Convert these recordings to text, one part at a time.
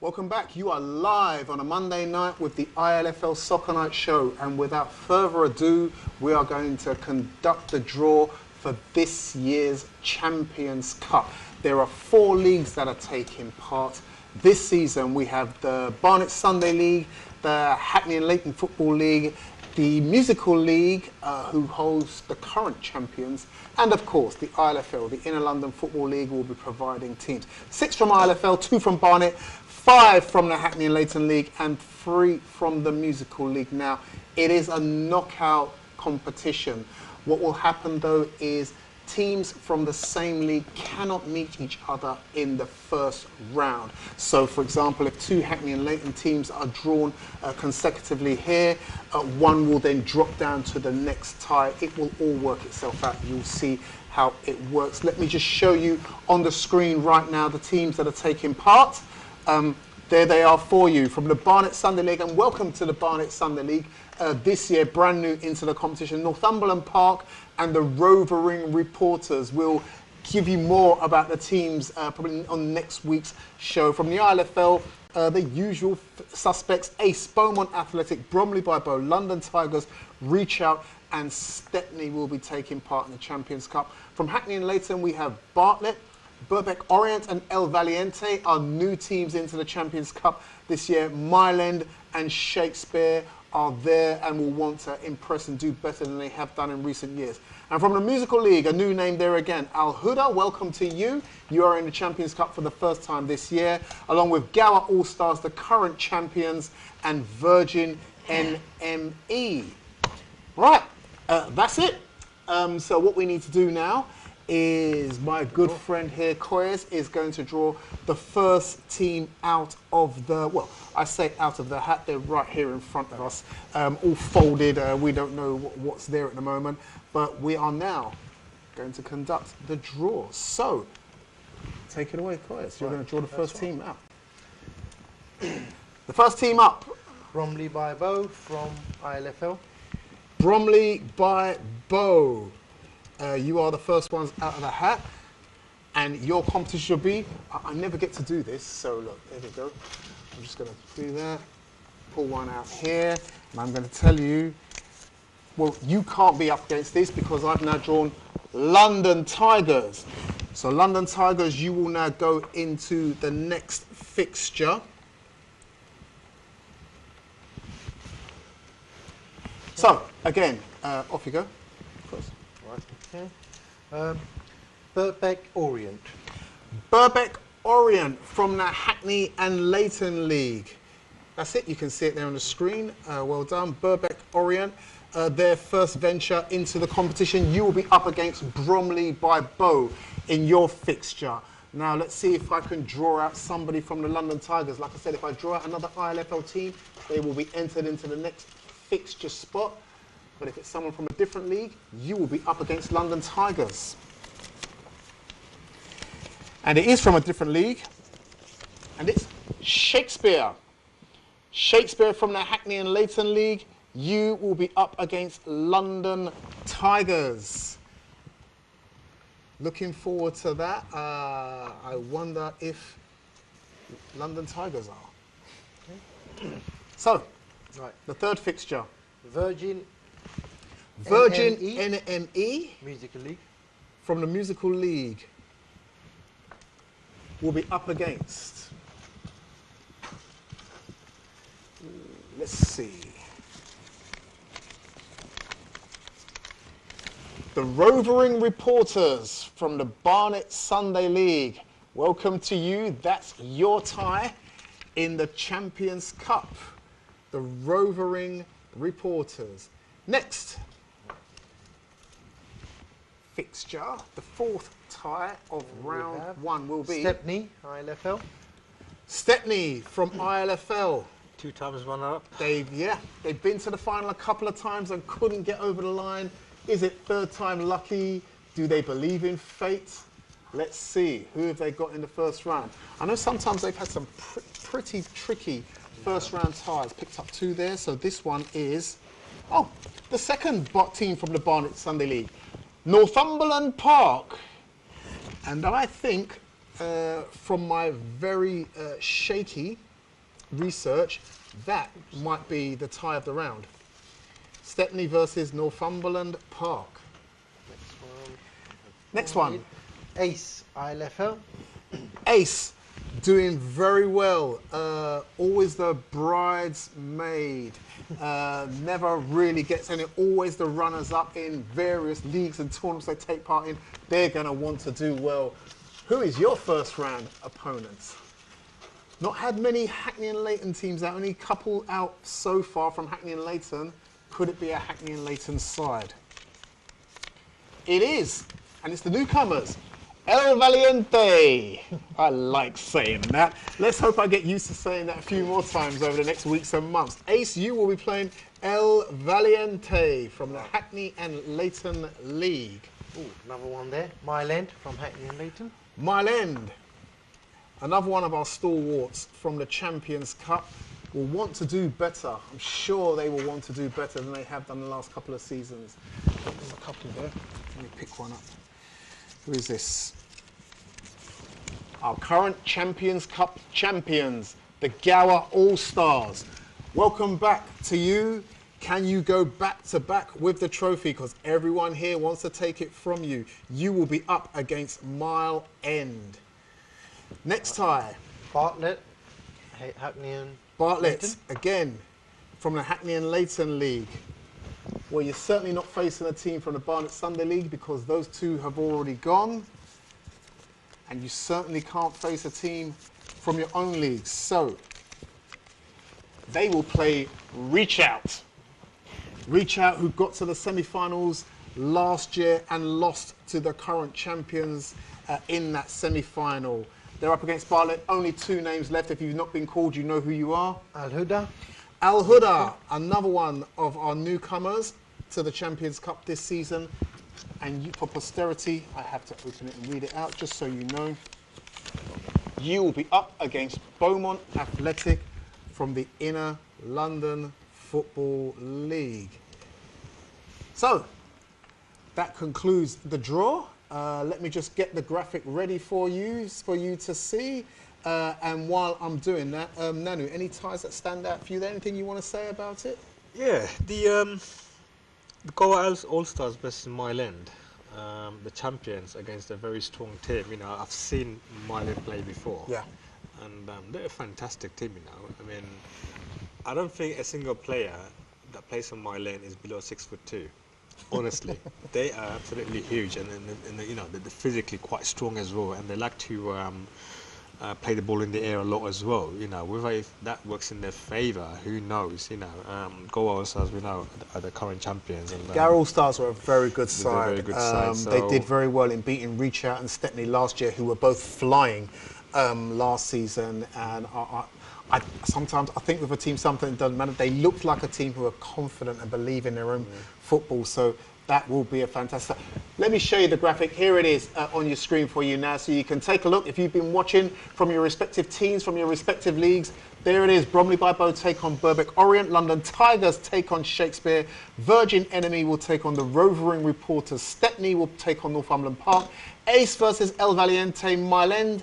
Welcome back. You are live on a Monday night with the ILFL Soccer Night Show. And without further ado, we are going to conduct the draw for this year's Champions Cup. There are 4 leagues that are taking part. This season, we have the Barnet Sunday League, the Hackney and Leighton Football League, the Musical League, who holds the current champions, and of course the ILFL, the Inner London Football League, will be providing teams. 6 from ILFL, 2 from Barnet, 5 from the Hackney and Leighton League, and 3 from the Musical League. Now, it is a knockout competition. What will happen though is teams from the same league cannot meet each other in the first round. So, for example, if 2 Hackney and Leighton teams are drawn consecutively here, one will then drop down to the next tie. It will all work itself out. You'll see how it works. Let me just show you on the screen right now the teams that are taking part. There they are for you from the Barnet Sunday League, and welcome to the Barnet Sunday League. This year, brand new into the competition, Northumberland Park and the Rovering Reporters. Will give you more about the teams probably on next week's show. From the ILFL, the usual suspects: Ace, Beaumont Athletic, Bromley by Bow, London Tigers, Reach Out, and Stepney will be taking part in the Champions Cup. From Hackney and Leighton, we have Bartlett, Birkbeck Orient and El Valiente are new teams into the Champions Cup this year. Myland and Shakespeare are there and will want to impress and do better than they have done in recent years. And from the Musical League, a new name there again, Al Huda, welcome to you. You are in the Champions Cup for the first time this year, along with Gower All-Stars, the current champions, and Virgin NME. Right, that's it. So what we need to do now is my good friend here, Koyes, is going to draw the first team out of the, well, I say out of the hat, they're right here in front of us, all folded. We don't know what's there at the moment, but we are now going to conduct the draw. So, take it away, Koyes. You're going to draw the first team out. The first team up. Bromley by Bow from ILFL. Bromley by Bow. You are the first ones out of the hat, and your competition will be, I never get to do this, so look, there we go. I'm just going to do that, pull one out here, and I'm going to tell you, well, you can't be up against this because I've now drawn London Tigers. So London Tigers, you will now go into the next fixture. So, again, off you go. Okay. Birkbeck Orient. Birkbeck Orient from the Hackney and Leighton League. That's it, you can see it there on the screen. Well done, Birkbeck Orient. Their first venture into the competition. You will be up against Bromley by Bow in your fixture. Now let's see if I can draw out somebody from the London Tigers. Like I said, if I draw out another ILFL team, they will be entered into the next fixture spot. But if it's someone from a different league, you will be up against London Tigers. And it is from a different league, and it's Shakespeare. Shakespeare from the Hackney and Leighton League, you will be up against London Tigers. Looking forward to that. I wonder if London Tigers are. So, right, the third fixture. Virgin NME Musical League from the Musical League will be up against, let's see, the Rovering Reporters from the Barnet Sunday League. Welcome to you. That's your tie in the Champions Cup. The Rovering Reporters. Next fixture, the fourth tie of round 1 will be Stepney, ILFL. Stepney from ILFL. 2 times runner-up. They've been to the final a couple of times and couldn't get over the line. Is it third time lucky? Do they believe in fate? Let's see, who have they got in the first round? I know sometimes they've had some pretty tricky first round ties. Picked up 2 there, so this one is, oh, the second team from the Barnet Sunday League, Northumberland Park. And I think from my very shaky research, that might be the tie of the round. Stepney versus Northumberland Park. Next one. Ace, ILFL. Ace, doing very well. Always the bridesmaid. Never really gets any. Always the runners-up in various leagues and tournaments they take part in. They're going to want to do well. Who is your first round opponents? Not had many Hackney and Leighton teams out. Only a couple out so far from Hackney and Leighton. Could it be a Hackney and Leighton side? It is. And it's the newcomers. El Valiente. I like saying that. Let's hope I get used to saying that a few more times over the next weeks and months. Ace, you will be playing El Valiente from the Hackney and Leighton League. Ooh, another one there. Mile End from Hackney and Leighton. Mile End. Another one of our stalwarts from the Champions Cup will want to do better. I'm sure they will want to do better than they have done the last couple of seasons. There's a couple there. Let me pick one up. Who is this? Our current Champions Cup champions, the Gower All-Stars. Welcome back to you. Can you go back to back with the trophy? Because everyone here wants to take it from you. You will be up against Mile End. Next tie. Bartlett, Hackney and Bartlett, Leighton. again, from the Hackney and Leighton League. Well, you're certainly not facing a team from the Barnet Sunday League because those two have already gone. And you certainly can't face a team from your own league. So, they will play Reach Out. Reach Out, who got to the semi-finals last year and lost to the current champions in that semi-final. They're up against Bartlett. Only two names left. If you've not been called, you know who you are. Al Huda. Al Huda, another one of our newcomers to the Champions Cup this season. And for posterity, I have to open it and read it out just so you know. You will be up against Beaumont Athletic from the Inner London Football League. So, that concludes the draw. Let me just get the graphic ready for you to see. And while I'm doing that, Nanu, any ties that stand out for you there? Anything you want to say about it? Yeah, the Goa All-Stars versus Mile End, the champions against a very strong team. You know, I've seen Mile End play before. Yeah. And they're a fantastic team, you know. I mean, I don't think a single player that plays for Mile End is below 6'2". Honestly, they are absolutely huge, and you know, they're physically quite strong as well, and they like to play the ball in the air a lot as well. You know, whether if that works in their favour, who knows? You know, Goa All-Stars, we know, are the current champions. And Gower All-Stars were a very good side. Very good side, They so did very well in beating Reach Out and Stepney last year, who were both flying last season. And sometimes I think with a team, something doesn't matter. They looked like a team who are confident and believe in their own football. So that will be a fantastic. Let me show you the graphic. Here it is on your screen for you now, so you can take a look. If you've been watching from your respective teams, from your respective leagues, there it is. Bromley by Bow take on Berwick Orient. London Tigers take on Shakespeare. Virgin Enemy will take on the Rovering Reporters. Stepney will take on Northumberland Park. Ace versus El Valiente. Mile End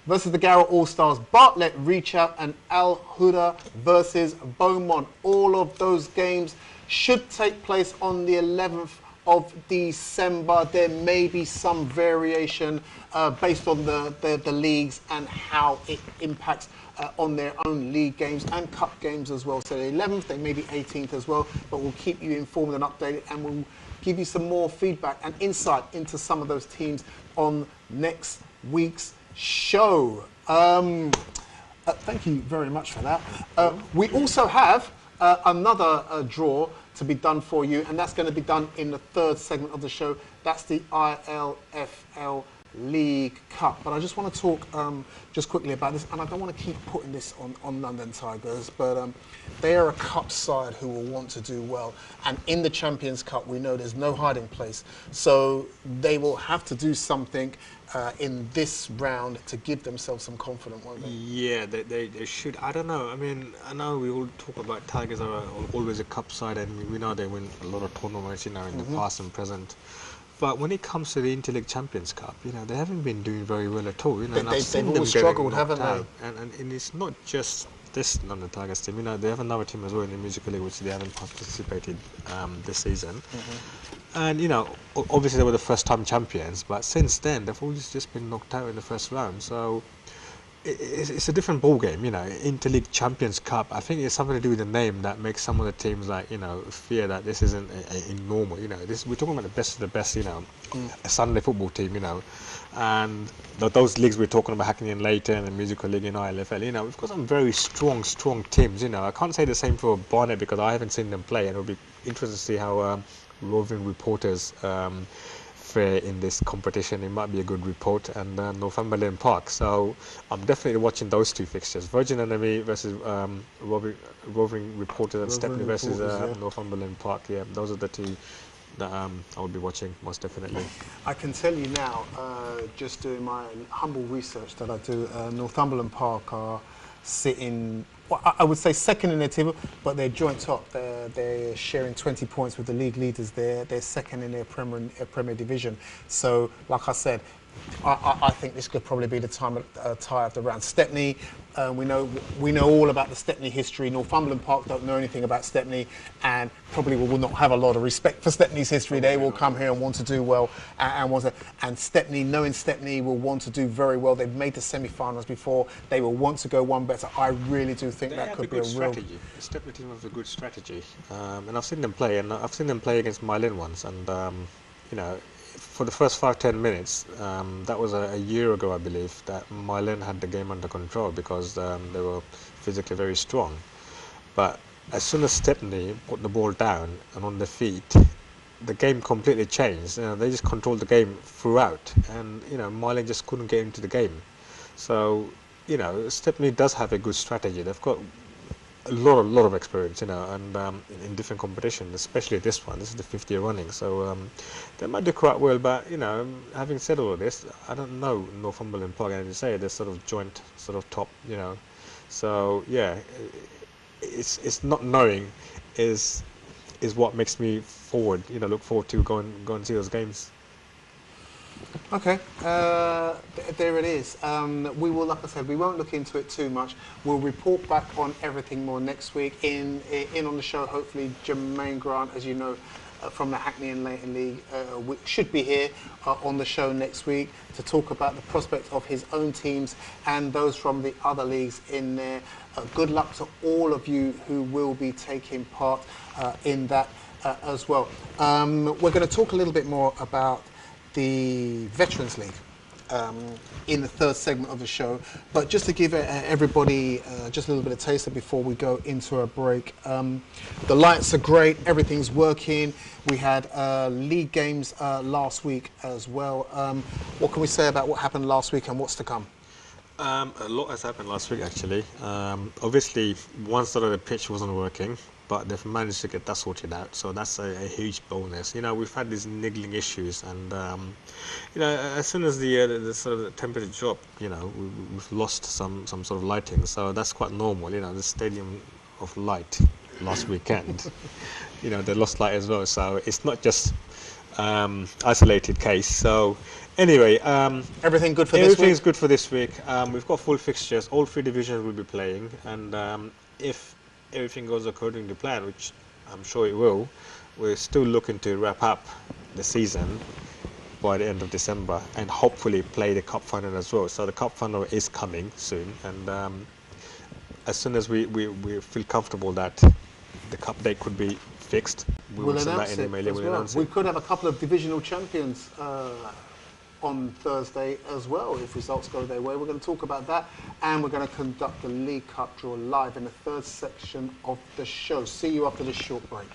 versus the Gower All-Stars. Bartlett, Reach Out, and Al Huda versus Beaumont. All of those games should take place on the 11th of December. There may be some variation based on the leagues and how it impacts on their own league games and cup games as well. So the 11th, they may be 18th as well, but we'll keep you informed and updated, and we'll give you some more feedback and insight into some of those teams on next week's show. Thank you very much for that. We also have another draw to be done for you, and that's going to be done in the third segment of the show. That's the ILFL League Cup. But I just want to talk just quickly about this, and I don't want to keep putting this on London Tigers, but they are a cup side who will want to do well. And in the Champions Cup, we know there's no hiding place. So they will have to do something in this round to give themselves some confidence, won't they? Yeah, they should. I don't know. I mean, I know we all talk about Tigers are always a cup side, and we know they win a lot of tournaments, you know, in the past and present. But when it comes to the Interleague Champions Cup, you know, they haven't been doing very well at all. You know, They've always struggled, haven't they? And it's not just this London Tigers team, they have another team as well in the musical league which they haven't participated this season. And obviously they were the first-time champions, but since then they've always just been knocked out in the first round. So it's a different ball game, Interleague Champions Cup. I think it's something to do with the name that makes some of the teams fear that this isn't a normal. We're talking about the best of the best, a Sunday football team, and those leagues we're talking about, Hackney and Leighton and Musical League and ILFL, we've got some very strong teams. I can't say the same for Barnet because I haven't seen them play, and it'll be interesting to see how roving reporters fare in this competition. It might be a good report, and Northumberland Park. So I'm definitely watching those two fixtures: Virgin Enemy versus roving reporters, and Stepney versus Northumberland Park. Yeah, those are the two that I will be watching most definitely. I can tell you now, just doing my humble research that I do, Northumberland Park are sitting, well, I would say second in their table, but they're joint top. They're sharing 20 points with the league leaders. They're second in their Premier Division. So, like I said, I think this could probably be the tie of the round. Stepney, we know all about the Stepney history. Northumberland Park don't know anything about Stepney, and probably will not have a lot of respect for Stepney's history. They will come here and want to do well, and Stepney, knowing Stepney, will want to do very well. They've made the semi-finals before. They will want to go one better. I really do think that could be a real strategy. The Stepney team has a good strategy, and I've seen them play, against Mylan once, and for the first 5-10 minutes, that was a year ago, I believe, that Mylan had the game under control because they were physically very strong. But as soon as Stepney put the ball down and on their feet, the game completely changed. They just controlled the game throughout, and Mylan just couldn't get into the game. So Stepney does have a good strategy. They've got a lot of experience, and in different competitions, especially this one. This is the 5th year running, so they might do quite well. But having said all of this, I don't know Northumberland Park, and as you say, they're sort of joint, sort of top, So yeah, it's not knowing is what makes me look forward to go and see those games. Okay, there it is. We will, like I said, we won't look into it too much. We'll report back on everything more next week. In on the show, hopefully, Jermaine Grant, as you know, from the Hackney and Leighton League, should be here on the show next week to talk about the prospects of his own teams and those from the other leagues in there. Good luck to all of you who will be taking part in that as well. We're going to talk a little bit more about the Veterans League in the third segment of the show, but just to give everybody just a little bit of taster before we go into a break. The lights are great, everything's working. We had league games last week as well. What can we say about what happened last week and what's to come? A lot has happened last week, actually. Obviously, one side of the pitch wasn't working, but they've managed to get that sorted out, so that's a huge bonus. We've had these niggling issues, and as soon as the sort of the temperature dropped, we've lost some sort of lighting, so that's quite normal. The Stadium of Light last weekend, they lost light as well, so it's not just isolated case. So anyway, everything good for this week? Everything's good for this week. We've got full fixtures. All 3 divisions will be playing, and if everything goes according to plan, which I'm sure it will, we're still looking to wrap up the season by the end of December and hopefully play the cup final as well. So the cup final is coming soon, and as soon as we feel comfortable that the cup date could be fixed, we'll send that in email. We'll announce it. We could have a couple of divisional champions on Thursday as well if results go their way. We're going to talk about that, and we're going to conduct the League Cup draw live in the third section of the show. See you after this short break.